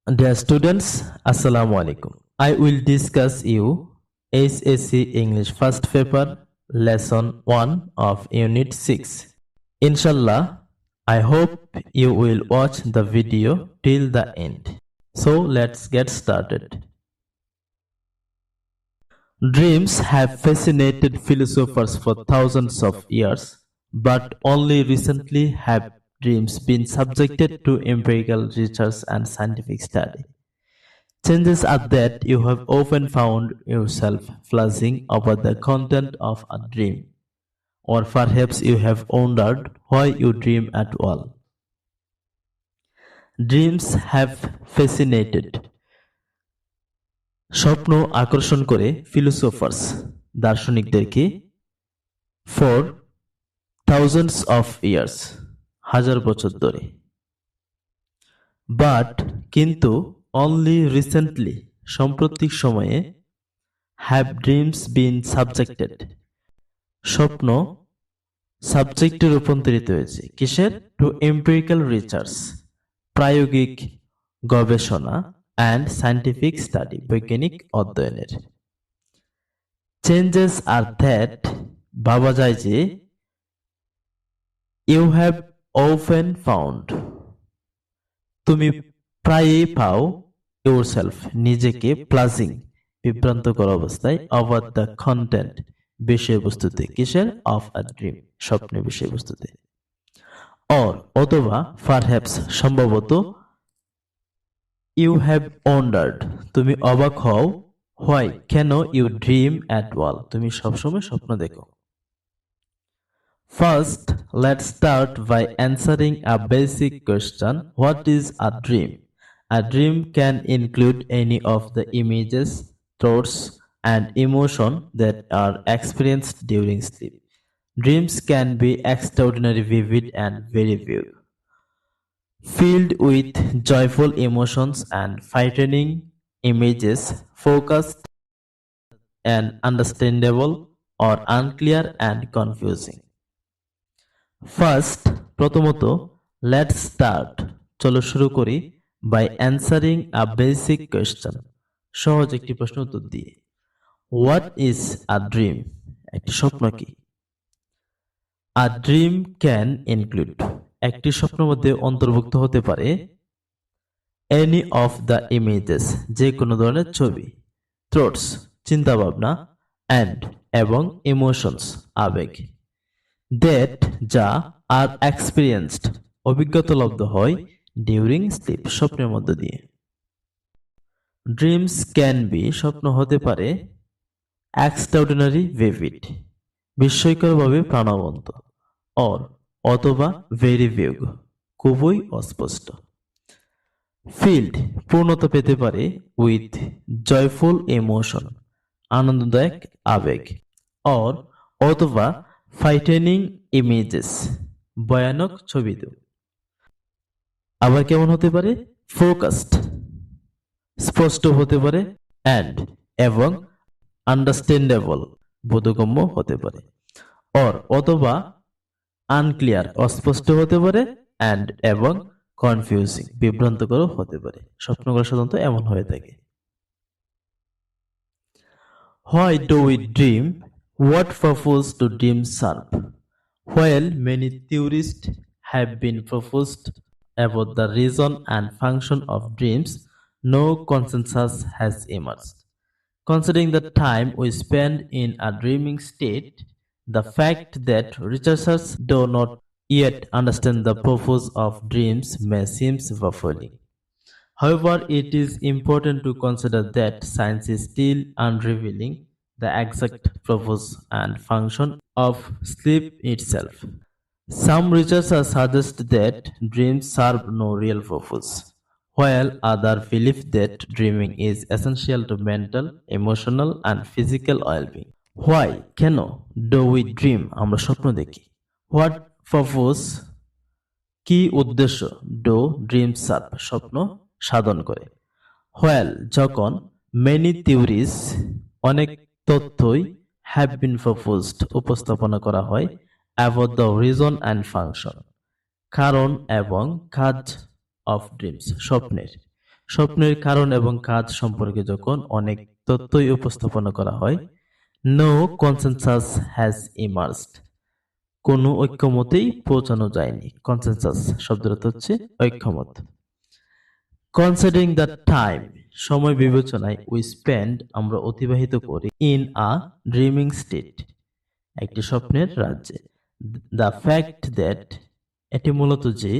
Dear students, Assalamu alaikum. I will discuss you SSC English first paper lesson 1 of unit 6. Inshallah, I hope you will watch the video till the end. So let's get started. Dreams have fascinated philosophers for thousands of years, but only recently have dreams been subjected to empirical research and scientific study. Changes are that you have often found yourself fussing over the content of a dream, or perhaps you have wondered why you dream at all. Dreams have fascinated. স্বপ্ন আকর্ষণ করে ফিলোসোফার্স দার্শনিকদেরকে for thousands of years হাজার বছর ধরে but কিন্তু only recently সাম্প্রতিক সময়ে have dreams bin subjected স্বপ্ন সাবজেক্টে রূপান্তরিত হয়েছে কিসের টু এম্পিরিক্যাল রিসার্চ প্রায়োগিক গবেষণা অ্যান্ড সায়েন্টিফিক স্টাডি বৈজ্ঞানিক অধ্যয়নের চেঞ্জেস আর দ্যাট ভাবা যায় যে ইউ হ্যাভ অফেন ফাউন্ড তুমি প্রায়ই পাও ইউরসেলফ নিজেকে প্লাজিং বিভ্রান্তকর অবস্থায় ওভার দ্য কন্টেন্ট বিষয়বস্তুতে কিসের অফ আ ড্রিম স্বপ্নের বিষয়বস্তুতে অথবা পারহ্যাপস সম্ভবত ইউ হ্যাভ ওয়ান্ডার্ড তুমি অবাক হও হোয়াই কেন ইউ ড্রিম অ্যাট অল তুমি সবসময় স্বপ্ন দেখো First, let's start by answering a basic question. What is a dream? A dream can include any of the images, thoughts, and emotion that are experienced during sleep. Dreams can be extraordinarily vivid and very vague, filled with joyful emotions and frightening images, focused and understandable or unclear and confusing. First প্রথমত let's start চলো শুরু করি by answering a basic question সহজ একটি প্রশ্ন উত্তর দিয়ে what is a dream একটি স্বপ্ন কি আ ড্রিম ক্যান ইনক্লুড একটি স্বপ্নের মধ্যে অন্তর্ভুক্ত হতে পারে এনি অফ দ্য ইমেজেস যে কোনো ধরনের ছবি থটস চিন্তাভাবনা অ্যান্ড এবং ইমোশনস আবেগ দ্যাট যা আর এক্সপিরিয়েন্সড অভিজ্ঞতালব্ধ হয় ডিউরিং স্লিপ স্বপ্নের মধ্য দিয়ে ড্রিমস ক্যান বি স্বপ্ন হতে পারে এক্সট্রাঅর্ডিনারি ভিভিড বিস্ময়করভাবে প্রাণবন্ত অথবা ভেরি ভিগ খুবই অস্পষ্ট ফিল্ড পূর্ণতা পেতে পারে উইথ জয়ফুল ইমোশন আনন্দদায়ক আবেগ অথবা ফ্রাইটেনিং ইমেজেস ভয়ানক ছবি আবার কেমন হতে পারে ফোকাসড স্পষ্ট হতে পারে অ্যান্ড এবং আন্ডারস্ট্যান্ডেবল বোধগম্য হতে পারে অথবা আনক্লিয়ার অস্পষ্ট হতে পারে অ্যান্ড এবং কনফিউজিং বিভ্রান্তকর হতে পারে স্বপ্নগুলো সাধারণত এমন হয়ে থাকে why do we dream What purpose do dreams serve? While many theories have been proposed about the reason and function of dreams, no consensus has emerged. Considering the time we spend in a dreaming state, the fact that researchers do not yet understand the purpose of dreams may seem baffling. However, it is important to consider that science is still unrevealing the exact purpose and function of sleep itself. Some researchers suggest that dreams serve no real purpose, while others believe that dreaming is essential to mental, emotional, and physical well-being. Why? কেন do we dream? আমরা স্বপ্ন দেখি। What purpose? কি উদ্দেশ্য do dreams serve? স্বপ্ন সাধন করে। While যখন many theories অনেক তথ্যই হ্যাভ বিন প্রপোজড উপস্থাপনা করা হয় about the reason and function কারণ এবং কাজ অফ ড্রিমস স্বপ্নের স্বপ্নের কারণ এবং কাজ সম্পর্কে যখন অনেক তথ্যই উপস্থাপনা করা হয়, নো কনসেনসাস হ্যাজ ইমার্জড, কোনো ঐক্যমতেই পৌঁছানো যায়নি। কনসেনসাস শব্দের অর্থ হচ্ছে ঐক্যমত। কনসিডারিং দ্য টাইম, সময় বিবেচনায়, উই স্পেন্ড, আমরা অতিবাহিত করি, ইন আ ড্রিমিং স্টেট, একটি স্বপ্নের রাজ্যে। দ্য ফ্যাক্ট দ্যাট, এটি মূলত যে,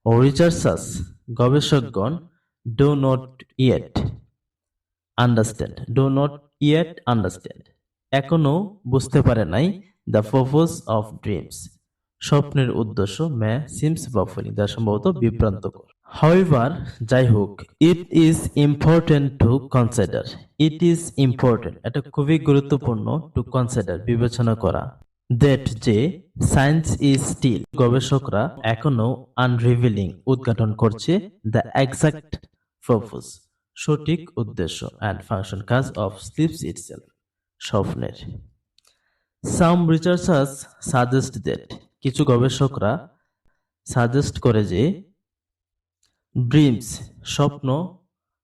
রিসার্চার্স, গবেষকগণ, ডো নট ইয়েট আন্ডারস্ট্যান্ড, এখনো বুঝতে পারে নাই, দ্য পারপোজ অফ ড্রিমস, স্বপ্নের উদ্দেশ্য, মে সিমস বাফলিং, যা সম্ভবত বিভ্রান্তকর। However, যাই হোক, it is important to consider, এটা খুবই গুরুত্বপূর্ণ, to consider, বিবেচনা করা, that যে, science is still, গবেষকরা এখনো unrevealing, উদ্ঘাটন করছে, the exact purpose, সঠিক উদ্দেশ্য, and function, কাজ of sleep itself, স্বপ্নের। Some researchers suggest that, কিছু গবেষকরা সাজেস্ট করে যে, ড্রিমস, স্বপ্ন,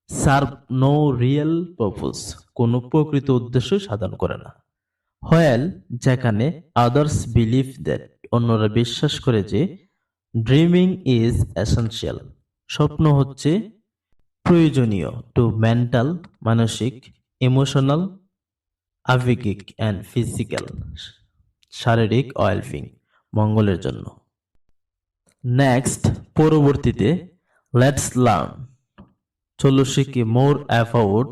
সার্ভ নো রিয়েল পারপোজ, কোনো প্রকৃত উদ্দেশ্য সাধন করে না। হোয়েল, যেখানে, আদার্স বিলিভ দ্যাট, অন্যরা বিশ্বাস করে যে, ড্রিমিং ইজ এসেনশিয়াল, স্বপ্ন হচ্ছে প্রয়োজনীয়, টু মেন্টাল, মানসিক, ইমোশনাল, আবেগিক, অ্যান্ড ফিজিক্যাল, শারীরিক, ওয়েলবিং, মঙ্গলের জন্য। নেক্সট, পরবর্তীতে, লেটস লার্ন, চলো শিখি, মোর অ্যাবাউট,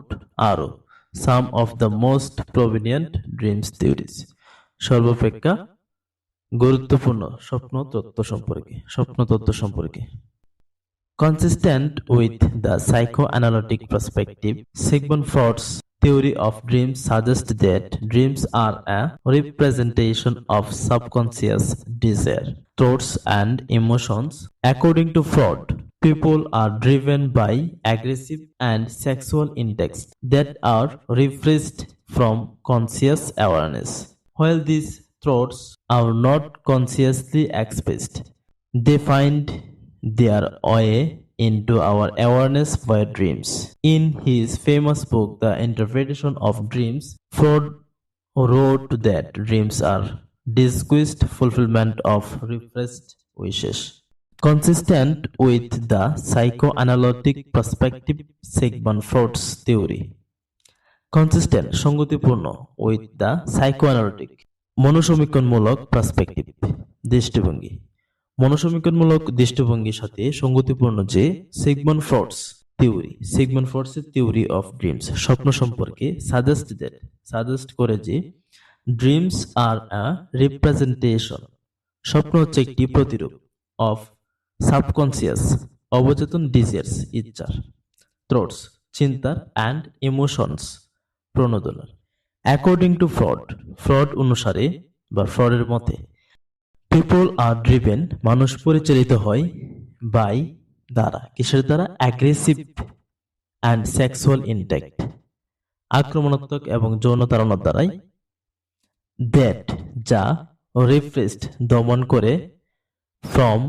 আরো, some of the most prominent dreams theories, সর্বাপেক্ষা গুরুত্বপূর্ণ স্বপ্ন তত্ত্ব সম্পর্কে। Consistent with the psychoanalytic perspective, Sigmund Freud's theory of dreams suggests that dreams are a representation of subconscious desire, thoughts, and emotions. According to Freud, people are driven by aggressive and sexual instincts that are repressed from conscious awareness. While these thoughts are not consciously expressed, they find their way into our awareness via dreams. In his famous book, The Interpretation of Dreams, Freud wrote that dreams are disguised fulfillment of repressed wishes. Consistent with the psychoanalytic perspective, Sigmund Freud's theory. Consistent, সঙ্গতিপূর্ণ, with the psychoanalytic, মনোসমীকরণমূলক perspective, দৃষ্টিভঙ্গি, মনোসমীকরণমূলক দৃষ্টিভঙ্গির সাথে সঙ্গতিপূর্ণ যে, Sigmund ফ্রয়েডস theory of dreams, স্বপ্ন সম্পর্কে, suggest করে যে, ড্রিমস আর আ রিপ্রেজেন্টেশন, স্বপ্ন হচ্ছে একটি প্রতিরূপ, অফ সাবকনসিয়াস, অবচেতন, ডিজায়ার্স, ইচ্ছার, থটস, চিন্তার, অ্যান্ড ইমোশনস, প্রণোদনার। অ্যাকর্ডিং টু ফ্রড অনুসারে বা ফ্রডের মতে, পিপল আর ড্রিভেন, মানুষ পরিচালিত হয়, বাই, দ্বারা, কিসের দ্বারা, অ্যাগ্রেসিভ অ্যান্ড সেক্সুয়াল ইনটেক্ট, আক্রমণাত্মক এবং যৌন তাড়নার দ্বারাই, দ্যাট, যা, রিপ্রেসড, দমন করে, ফ্রম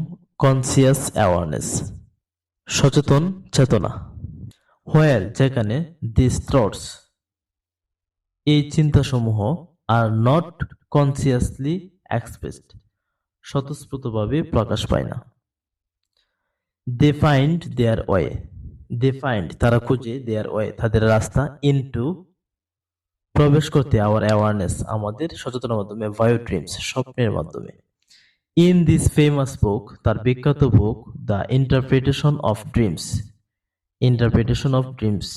কনসিয়াস অ্যাওয়ারনেস, সচেতন চেতনা। হোয়ার, যেখানে, দিস থটস, এই চিন্তাসমূহ, আর নট কনসিয়াসলি এক্সপ্রেসড, স্বতঃস্ফূর্তভাবে প্রকাশ পায় না। দে ফাইন্ড, তারা খুঁজে, দেয়ার ওয়ে, তাদের রাস্তা, ইনটু, প্রবেশ করতে, আওয়ার অ্যাওয়ারনেস, আমাদের সচেতনার মাধ্যমে, ভায়ো ড্রিমস, স্বপ্নের মাধ্যমে। ইন দিস ফেমাস বুক, তার বিখ্যাত book, the interpretation of dreams,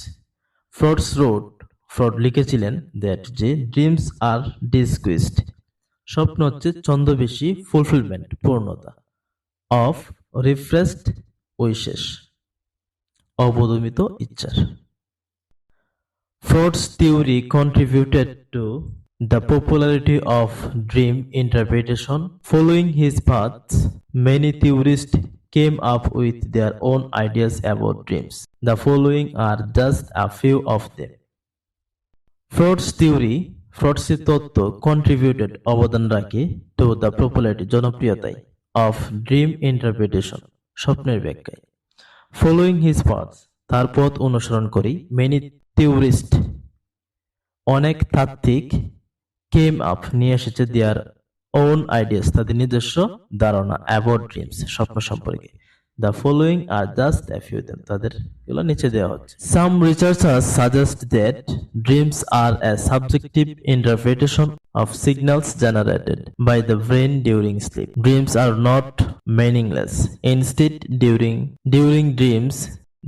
Freud লিখেছিলেন দ্যাট, যে, ড্রিমস আর ডিসগুইসড, স্বপ্ন হচ্ছে ছন্দবেশী, ফুলফিলমেন্ট, পূর্ণতা, অফ রিপ্রেসড উইশেস, অবদমিত ইচ্ছার। Freud's theory contributed to the popularity of dream interpretation. Following his path, many theorists came up with their own ideas about dreams. The following are just a few of them. Freud's তত্ত্ব contributed, অবদান রাখে, to the popularity, জনপ্রিয়তায়, of dream interpretation, স্বপ্নের ব্যাখ্যায়। Following his path, তার পথ অনুসরণ করি। Many theorist, অনেক তাত্ত্বিক, কেম আপ, নিয়ে এসেছে দেয়ার ওন আইডিয়াস, তাদের নিজস্ব ধারণা, অ্যাবাউট ড্রিমস, স্বপ্ন সম্পর্কে। The following are just a few of them. তাদের এগুলো নিচে দেওয়া হচ্ছে। Some researchers suggest that dreams are a subjective interpretation of signals generated by the brain during sleep. Dreams are not meaningless. Instead, during dreams,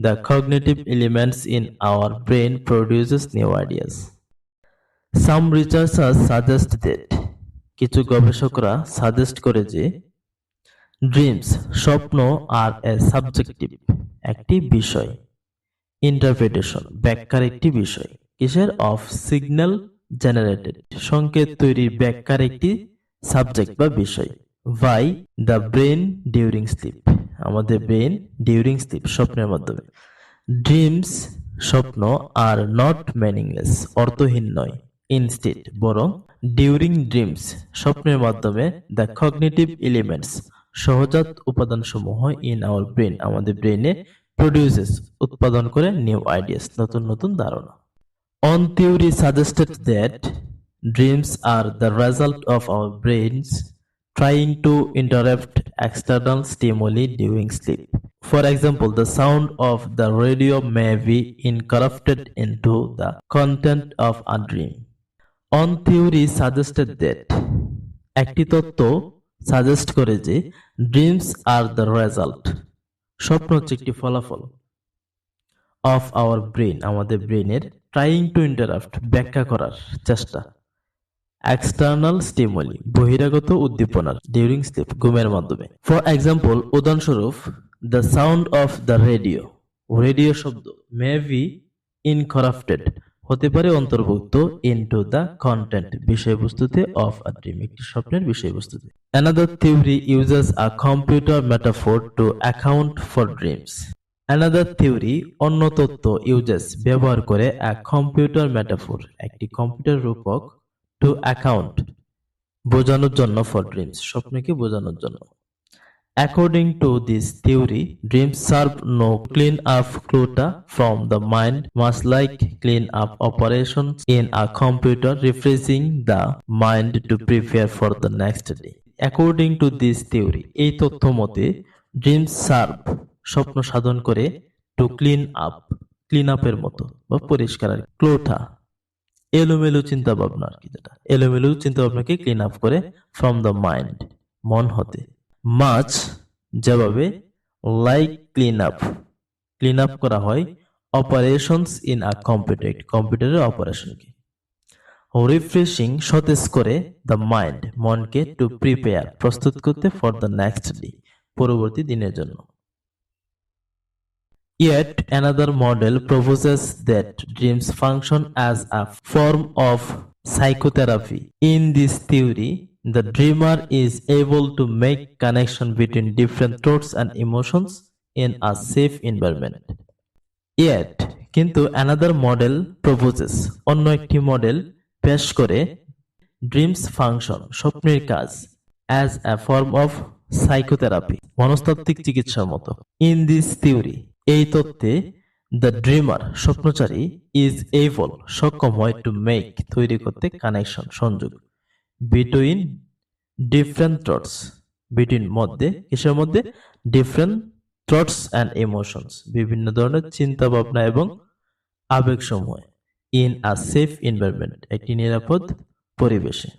the cognitive elements in our brain produces new ideas. Some researchers suggest that, কিছু গবেষকরা suggest করে যে, dreams, স্বপ্ন, আর এ subjective, একটি বিষয়, interpretation, ব্যাখ্যার একটি বিষয়, কিসের? অফ সিগন্যাল জেনারেটেড, সংকেত তৈরির ব্যাখ্যার একটি সাবজেক্ট বা বিষয়, by the brain during sleep, আমাদের ব্রেন ডিউরিং স্লিপ, স্বপ্নের মাধ্যমে। ড্রিমস, স্বপ্ন, আর নট মিনিংলেস, অর্থহীন নয়। ইনস্টেড, বরং, ডিউরিং ড্রিমস, স্বপ্নের মাধ্যমে, দ্য কগনিটিভ এলিমেন্টস, সহজাত উপাদানসমূহ, ইন আওয়ার ব্রেন, আমাদের ব্রেনে, প্রডিউসেস, উৎপাদন করে, নিউ আইডিয়াস, নতুন নতুন ধারণা। On theory suggested that dreams are the result of our brains trying to interrupt external stimuli during sleep. For example, the sound of the radio may be incorporated into the content of a dream. On theory suggested that, একটি তত্ত্ব suggest করে যে, dreams are the result, স্বপ্ন হচ্ছে একটি ফলাফল, of our brain, আমাদের ব্রেনের, ট্রাইং টু ইন্টারাপ্ট, ব্যাখ্যা করার চেষ্টা, এক্সটার্নাল স্টিমুলি, বহিরাগত উদ্দীপনার, ডিউরিং স্লিপ, ঘুমের মাধ্যমে। ফর এক্সাম্পল, উদাহরণস্বরূপ, the sound of the radio, radio শব্দ, মে বি ইনকরাপ্টেড, হতে পারে অন্তর্ভুক্ত, ইনটু দ্য কন্টেন্ট, বিষয়বস্তুতে, অফ আ ড্রিম, একটি স্বপ্নের বিষয়বস্তুতে। Another theory uses a computer metaphor two account for dreams. Another theory, অন্য তত্ত্ব, ইউজেস, ব্যবহার করে, আ কম্পিউটার মেটাফোর, একটি কম্পিউটার রূপক, টু অ্যাকাউন্ট, বোঝানোর জন্য, ফর ড্রিমস, স্বপ্নকে বোঝানোর জন্য। According to this theory, dreams serve no clean-up clutter from the mind, much like clean-up operations in a computer, refreshing the mind to prepare for the next day. According to this theory, এই তথ্য মতে, dreams serve, স্বপ্ন সাধন করে, to clean up, clean up-এর মতো, বা পরিষ্কার, clutter, এলোমেলো চিন্তা ভাবনা, আর কি, যেটা এলোমেলো চিন্তা ভাবনাকে ক্লিন আপ করে, ফ্রম দ্য মাইন্ড, মন হতে, মাচ, যেভাবে, লাইক ক্লিন আপ করা হয়, অপারেশনস ইন আ কম্পিউটার, কম্পিউটারের অপারেশনকে, রিফ্রেশিং, সতেজ করে, দ্য মাইন্ড, মনকে, টু প্রিপেয়ার, প্রস্তুত করতে, ফর দ্য নেক্সট ডে, পরবর্তী দিনের জন্য। Yet another model proposes that dreams function as a form of psychotherapy. In this theory, the dreamer is able to make connection between different thoughts and emotions in a safe environment. Yet, কিন্তু another model proposes, অন্য একটি model পেশ করে, dreams function, স্বপ্নের কাজ, as a form of psychotherapy, মনস্তাত্ত্বিক চিকিৎসার মতো। In this theory, এই তত্ত্বে, দ্য ড্রিমার, স্বপ্নচারী, ইজ এবল, সক্ষম হয়, টু মেক, তৈরি করতে, কানেকশন, সংযোগ, বিটুইন ডিফারেন্ট থটস, বিটুইন, মধ্যে, কিসের মধ্যে? ডিফারেন্ট থটস অ্যান্ড ইমোশনস, বিভিন্ন ধরনের চিন্তা ভাবনা এবং আবেগসমূহ, ইন আ সেফ এনভায়রনমেন্ট, একটি নিরাপদ পরিবেশে।